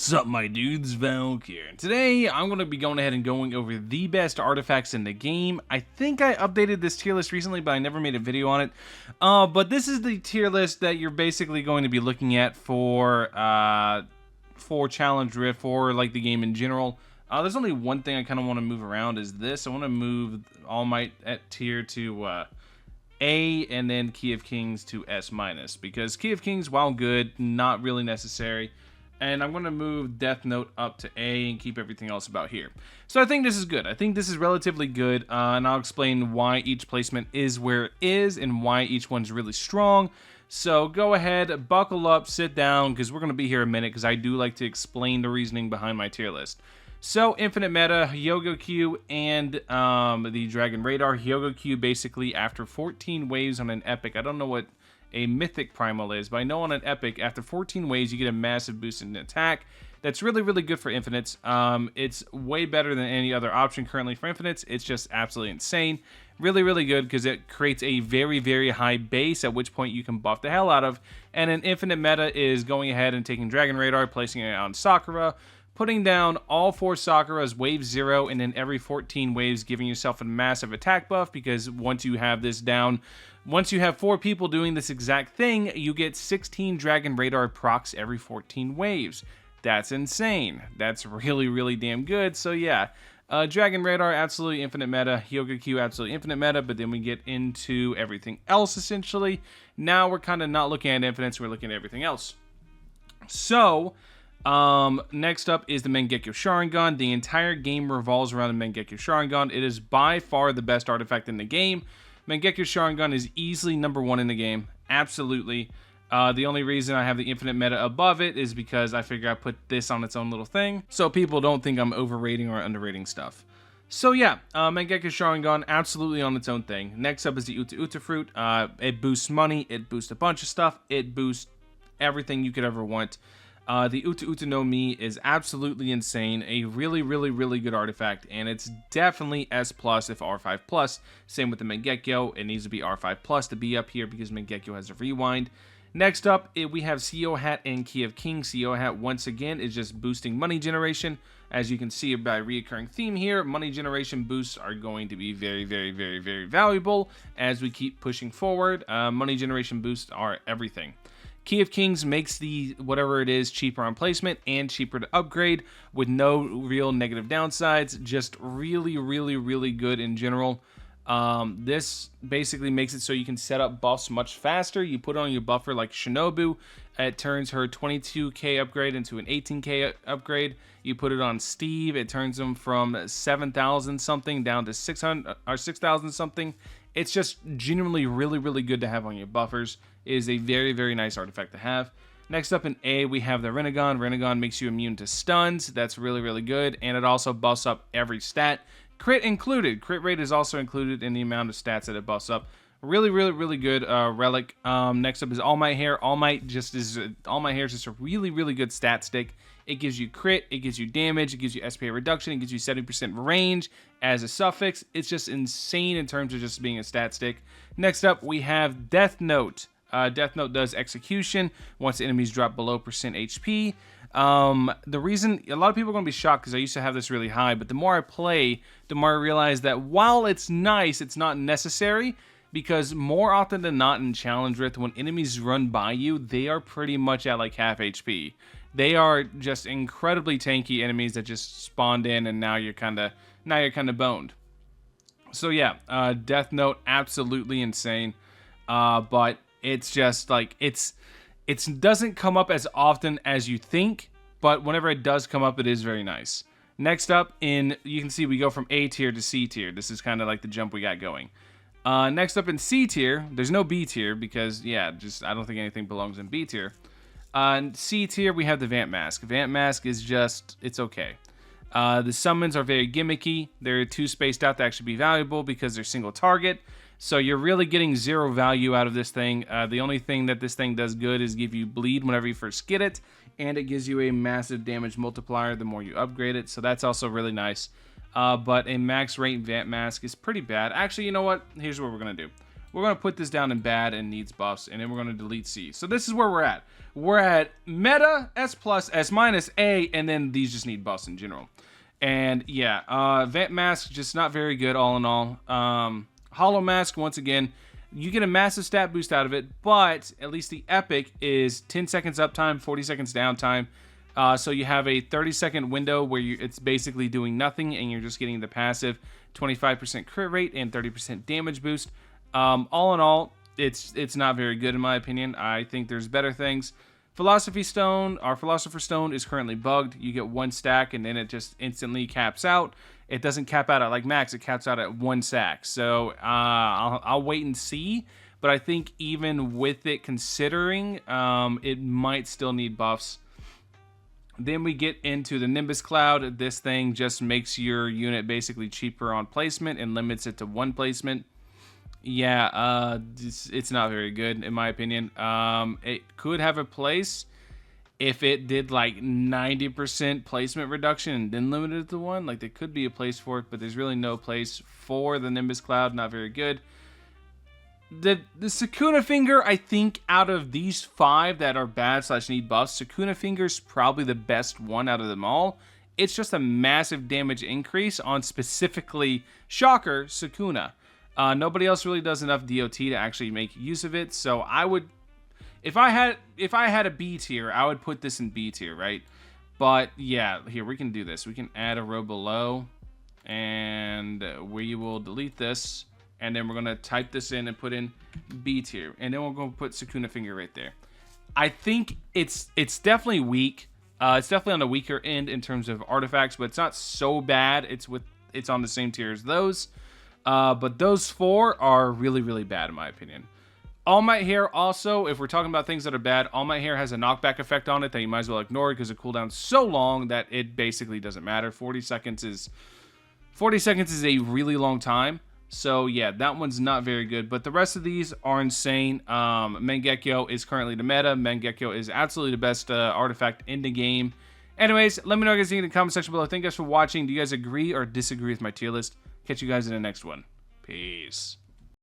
Sup my dudes, Valk here. Today I'm going to be going ahead and going over the best artifacts in the game. I think I updated this tier list recently, but I never made a video on it. But this is the tier list that you're basically going to be looking at for Challenge Rift, for like the game in general. There's only one thing I kind of want to move around is this. I want to move All Might at tier to A, and then Key of Kings to S-, because Key of Kings, while good, not really necessary. And I'm going to move Death Note up to A and keep everything else about here. So I think this is good. I think this is relatively good, and I'll explain why each placement is where it is and why each one's really strong. So go ahead, buckle up, sit down, because we're going to be here a minute, because I do like to explain the reasoning behind my tier list. So Infinite Meta, Hyogo Q, and the Dragon Radar. Hyogo Q basically after 14 waves on an epic. I don't know what a mythic primal is, but I know on an epic after 14 waves you get a massive boost in attack. That's really good for infinites. It's way better than any other option currently for infinites. It's just absolutely insane. Really good, because it creates a very high base, at which point you can buff the hell out of. And an infinite meta is going ahead and taking Dragon Radar, placing it on Sakura, putting down all 4 Sakuras wave 0, and then every 14 waves giving yourself a massive attack buff, because once you have this down, once you have 4 people doing this exact thing, you get 16 Dragon Radar procs every 14 waves. That's insane. That's really damn good. So yeah, Dragon Radar, absolutely infinite meta. Hyogo Q, absolutely infinite meta, but then we get into everything else, essentially. Now we're kind of not looking at infinites, we're looking at everything else. So next up is the Mangekyo Sharingan. The entire game revolves around the Mangekyo Sharingan. It is by far the best artifact in the game. Mangekyo Sharingan is easily #1 in the game. Absolutely. The only reason I have the infinite meta above it is because I figure I put this on its own little thing, so people don't think I'm overrating or underrating stuff. So yeah, Mangekyo Sharingan, absolutely on its own thing. Next up is the Uta Uta Fruit. It boosts money, it boosts a bunch of stuff, it boosts everything you could ever want. The Uta Uta no Mi is absolutely insane, a really good artifact, and it's definitely S+, if R5+. Same with the Mangekyo, it needs to be R5+ to be up here, because Mangekyo has a rewind. Next up, we have CEO Hat and Key of Kings. CEO Hat, once again, is just boosting money generation. As you can see by reoccurring theme here, money generation boosts are going to be very valuable as we keep pushing forward. Money generation boosts are everything. Key of Kings makes the whatever it is cheaper on placement and cheaper to upgrade with no real negative downsides. Just really good in general. This basically makes it so you can set up buffs much faster. You put on your buffer like Shinobu, it turns her 22k upgrade into an 18k upgrade. You put it on Steve, it turns him from 7,000 something down to 600 or 6,000 something. It's just genuinely really good to have on your buffers. It is a very nice artifact to have. Next up in A, we have the Rinnegan. Rinnegan makes you immune to stuns. That's really good, and it also buffs up every stat. Crit included. Crit rate is also included in the amount of stats that it buffs up. Really good relic. Next up is All Might Hair. All Might Hair is just a really good stat stick. It gives you crit, it gives you damage, it gives you SPA reduction, it gives you 70% range as a suffix. It's just insane in terms of just being a stat stick. Next up, we have Death Note. Death Note does execution once enemies drop below %HP. The reason a lot of people are going to be shocked, because I used to have this really high, but the more I play, the more I realize that while it's nice, it's not necessary, because more often than not in Challenge Rift, when enemies run by you, they are pretty much at like half HP. They are just incredibly tanky enemies that just spawned in, and now you're kind of boned. So yeah, Death Note, absolutely insane, but it's just like it doesn't come up as often as you think, but whenever it does come up, it is very nice. Next up, you can see we go from A tier to C tier. This is kind of like the jump we got going. Next up in C tier, there's no B tier, because yeah, I don't think anything belongs in B tier. In C tier, we have the Vamp Mask. Vamp Mask is just, it's okay. The summons are very gimmicky. They're too spaced out to actually be valuable, because they're single target. So you're really getting 0 value out of this thing. The only thing that this thing does good is give you bleed whenever you first get it, and it gives you a massive damage multiplier the more you upgrade it. So that's also really nice. But a max rate Vamp Mask is pretty bad. Actually, you know what? Here's what we're going to do. we're going to put this down in bad and needs buffs, and then we're going to delete C. So this is where we're at. We're at meta, S+, S-, A, and then these just need buffs in general. And yeah, Vent Mask, just not very good all in all. Hollow Mask, once again, you get a massive stat boost out of it, but at least the Epic is 10 seconds uptime, 40 seconds downtime. So you have a 30-second window where it's basically doing nothing, and you're just getting the passive 25% crit rate and 30% damage boost. All in all, it's not very good in my opinion. I think there's better things. Philosophy Stone, our Philosopher's Stone, is currently bugged. You get 1 stack, and then it just instantly caps out. It doesn't cap out at like max, it caps out at 1 stack. So I'll wait and see. But I think even with it considering, it might still need buffs. Then we get into the Nimbus Cloud. This thing just makes your unit basically cheaper on placement and limits it to 1 placement. Yeah, it's not very good in my opinion. It could have a place if it did like 90% placement reduction and then limited it to 1. Like there could be a place for it, but there's really no place for the Nimbus Cloud. Not very good. The Sakuna Finger, I think out of these 5 that are bad / need buffs, Sakuna Finger's probably the best one out of them all. It's just a massive damage increase on specifically, shocker, Sakuna. Nobody else really does enough DOT to actually make use of it. So I would, if I had a B tier, I would put this in B tier, right? But yeah, here we can do this. We can add a row below, and we will delete this. And then we're going to type this in and put in B tier. And then we're going to put Sakuna Finger right there. I think it's definitely weak. It's definitely on the weaker end in terms of artifacts, but it's not so bad. It's on the same tier as those. But those 4 are really, really bad in my opinion. All Might Hair also, if we're talking about things that are bad, All Might Hair has a knockback effect on it that you might as well ignore because it cooldowns so long that it basically doesn't matter. 40 seconds is a really long time. So yeah, that one's not very good, but the rest of these are insane. Mangekyo is currently the meta. Mangekyo is absolutely the best artifact in the game. Anyways, let me know what you guys think in the comment section below. Thank you guys for watching. Do you guys agree or disagree with my tier list? Catch you guys in the next one. Peace.